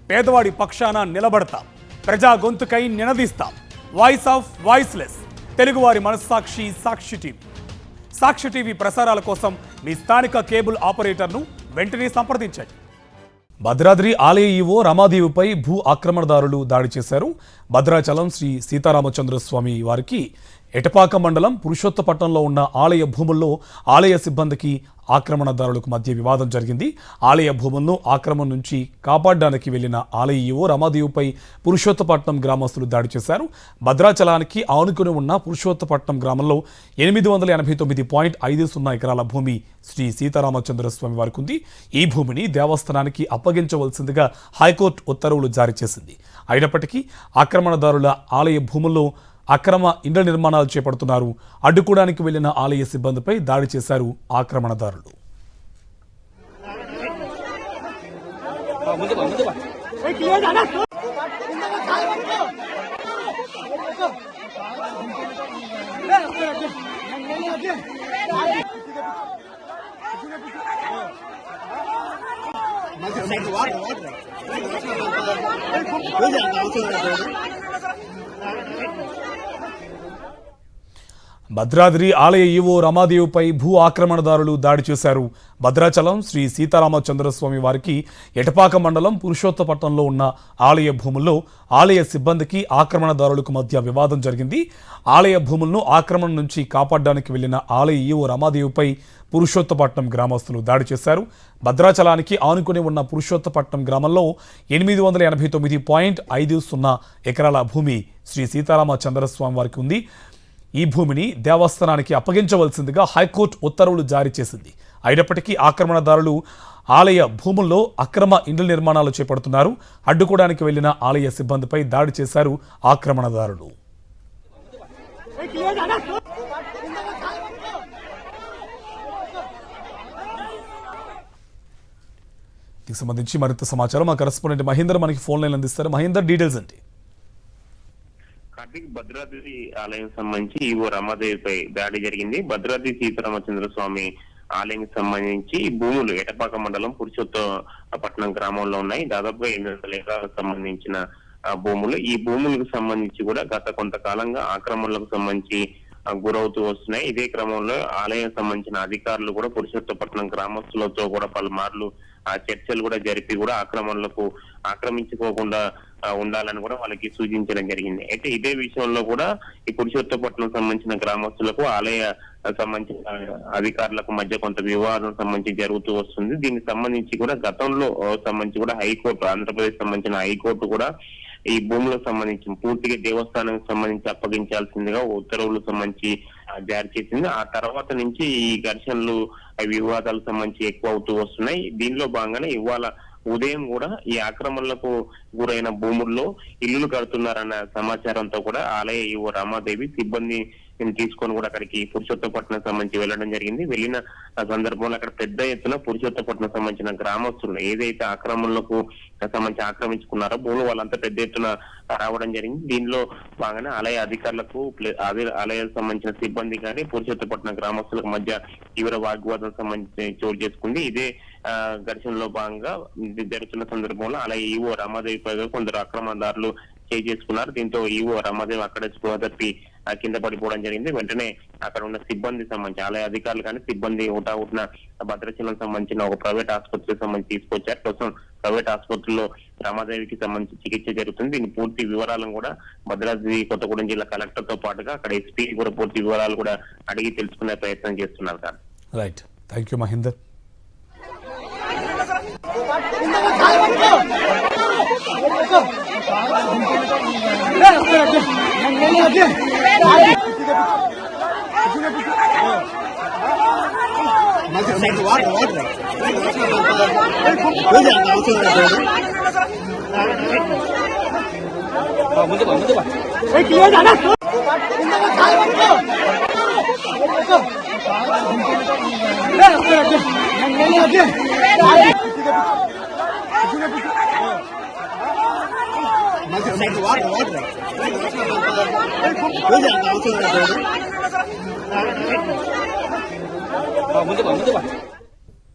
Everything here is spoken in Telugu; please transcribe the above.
పేదవాడి పక్షాన నిలబడతాం, ప్రజా గొంతుకై నినదిస్తాం. వాయిస్ ఆఫ్ వాయిస్లెస్, తెలుగువారి మనస్సాక్షి సాక్షి టీవీ. సాక్షి టీవీ ప్రసారాల కోసం మీ స్థానిక కేబుల్ ఆపరేటర్ను వెంటనే సంప్రదించండి. భద్రాద్రి ఆలయ ఈవో రమాదేవిపై భూ ఆక్రమణదారులు దాడి చేశారు. భద్రాచలం శ్రీ సీతారామచంద్రస్వామి వారికి ఎటపాక మండలం పురుషోత్తపట్నంలో ఉన్న ఆలయ భూముల్లో ఆలయ సిబ్బందికి ఆక్రమణదారులకు మధ్య వివాదం జరిగింది. ఆలయ భూములను ఆక్రమణ నుంచి కాపాడడానికి వెళ్లిన ఆలయ ఈవో రమాదేవిపై పురుషోత్తపట్నం గ్రామస్తులు దాడి చేశారు. భద్రాచలానికి ఆనుకుని ఉన్న పురుషోత్తపట్నం గ్రామంలో 889.50 ఎకరాల భూమి శ్రీ సీతారామచంద్రస్వామి వారికి ఉంది. ఈ భూమిని దేవస్థానానికి అప్పగించవలసిందిగా హైకోర్టు ఉత్తర్వులు జారీ చేసింది. అయినప్పటికీ ఆక్రమణదారుల ఆలయ భూముల్లో అక్రమ ఇండ్ల నిర్మాణాలు చేపడుతున్నారు. అడ్డుకోవడానికి వెళ్లిన ఆలయ సిబ్బందిపై దాడి చేశారు ఆక్రమణదారులు. భద్రాద్రి ఆలయ ఈవో రమాదేవిపై భూ ఆక్రమణదారులు దాడి చేశారు. భద్రాచలం శ్రీ సీతారామచంద్రస్వామి వారికి ఎటపాక మండలం పురుషోత్తపట్నంలో ఉన్న ఆలయ భూముల్లో ఆలయ సిబ్బందికి ఆక్రమణదారులకు మధ్య వివాదం జరిగింది. ఆలయ భూములను ఆక్రమణ నుంచి కాపాడడానికి వెళ్లిన ఆలయ ఈవో రమాదేవిపై పురుషోత్తపట్నం గ్రామస్తులు దాడి చేశారు. భద్రాచలానికి ఆనుకుని ఉన్న పురుషోత్తపట్నం గ్రామంలో 889.50 ఎకరాల భూమి శ్రీ సీతారామచంద్రస్వామి వారికి ఉంది. ఈ భూమిని దేవస్థానానికి అప్పగించవలసిందిగా హైకోర్టు ఉత్తర్వులు జారీ చేసింది. అయినప్పటికీ ఆక్రమణదారులు ఆలయ భూముల్లో అక్రమ ఇండ్ల నిర్మాణాలు చేపడుతున్నారు. అడ్డుకోవడానికి వెళ్లిన ఆలయ సిబ్బందిపై దాడి చేశారు ఆక్రమణదారులు. దీనికి సంబంధించి మరింత సమాచారం మా కరెస్పాండెంట్ మహేందర్ మనకి ఫోన్ లైన్ అందిస్తారు. మహేందర్, డీటెయిల్స్ ఏంటి? కార్తీక్, భద్రాద్రి ఆలయం సంబంధించి ఈవో రమాదేవిపై దాడి జరిగింది. భద్రాద్రి సీతారామచంద్ర స్వామి ఆలయం సంబంధించి భూములు ఎటపాక మండలం పురుషోత్తపట్నం గ్రామంలో ఉన్నాయి. దాదాపుగా 800 ఎకరాలకు సంబంధించిన భూములు. ఈ భూములకు సంబంధించి కూడా గత కొంతకాలంగా ఆక్రమణలకు సంబంధించి గురవుతూ వస్తున్నాయి. ఇదే క్రమంలో ఆలయం సంబంధించిన అధికారులు కూడా పురుషోత్తపట్నం గ్రామస్తులతో కూడా పలుమార్లు చర్చలు కూడా జరిపి కూడా ఆక్రమించుకోకుండా ఉండాలని కూడా వాళ్ళకి సూచించడం జరిగింది. అయితే ఇదే విషయంలో కూడా ఈ పురుషోత్తపట్నం సంబంధించిన గ్రామస్తులకు ఆలయ సంబంధించిన అధికారులకు మధ్య కొంత వివాదం సంబంధించి జరుగుతూ వస్తుంది. దీనికి సంబంధించి కూడా గతంలో సంబంధించి కూడా హైకోర్టు, ఆంధ్రప్రదేశ్ సంబంధించిన హైకోర్టు కూడా ఈ భూములకు సంబంధించి పూర్తిగా దేవస్థానానికి సంబంధించి అప్పగించాల్సిందిగా ఉత్తర్వులు సంబంధించి జారీ చేసింది. ఆ తర్వాత నుంచి ఈ ఘర్షణలు, వివాదాలకు సంబంధించి ఎక్కువ అవుతూ వస్తున్నాయి. దీనిలో భాగంగానే ఇవాళ ఉదయం కూడా ఈ ఆక్రమణలకు గురైన భూముల్లో ఇల్లులు కడుతున్నారన్న సమాచారంతో కూడా ఆలయ ఈవో రమాదేవి సిబ్బంది తీసుకొని కూడా అక్కడికి పురుషోత్తపట్నం సంబంధించి వెళ్ళడం జరిగింది. వెళ్ళిన సందర్భంలో అక్కడ పెద్ద ఎత్తున పురుషోత్తపట్నం సంబంధించిన గ్రామస్తులు ఏదైతే ఆక్రమణలకు సంబంధించి ఆక్రమించుకున్నారో భూములు వాళ్ళంతా పెద్ద ఎత్తున రావడం జరిగింది. దీనిలో బాగానే ఆలయ అధికారులకు, ఆలయాలకు సంబంధించిన సిబ్బంది కానీ పురుషోత్తపట్నం గ్రామస్తులకు మధ్య తీవ్ర వాగ్వాదం సంబంధించి చోటు చేసుకుంది. ఇదే ఘర్షణలో భాగంగా జరుగుతున్న సందర్భంలో ఆలయ ఈవో రమాదేవి పై కొందరు ఆక్రమణదారులు చేసుకున్నారు. దీంతో ఈవో రమాదేవి అక్కడే స్పృహ తప్పి కింద పడిపోవడం జరిగింది. వెంటనే అక్కడ ఉన్న సిబ్బంది సంబంధించి ఆలయ అధికారులు కానీ సిబ్బంది హుటాహుటిన భద్రాచలం సంబంధించిన ఒక ప్రైవేట్ ఆసుపత్రికి సంబంధించి తీసుకొచ్చారు. ప్రస్తుతం ప్రైవేట్ ఆసుపత్రిలో రమాదేవికి సంబంధించి చికిత్స జరుగుతుంది. దీని పూర్తి వివరాలను కూడా భద్రాద్రి కొత్తగూడెం జిల్లా కలెక్టర్ తో పాటుగా అక్కడ ఎస్పీ కూడా పూర్తి వివరాలు కూడా అడిగి తెలుసుకునే ప్రయత్నం చేస్తున్నారు. Sir, right, thank you Mahender. ముందు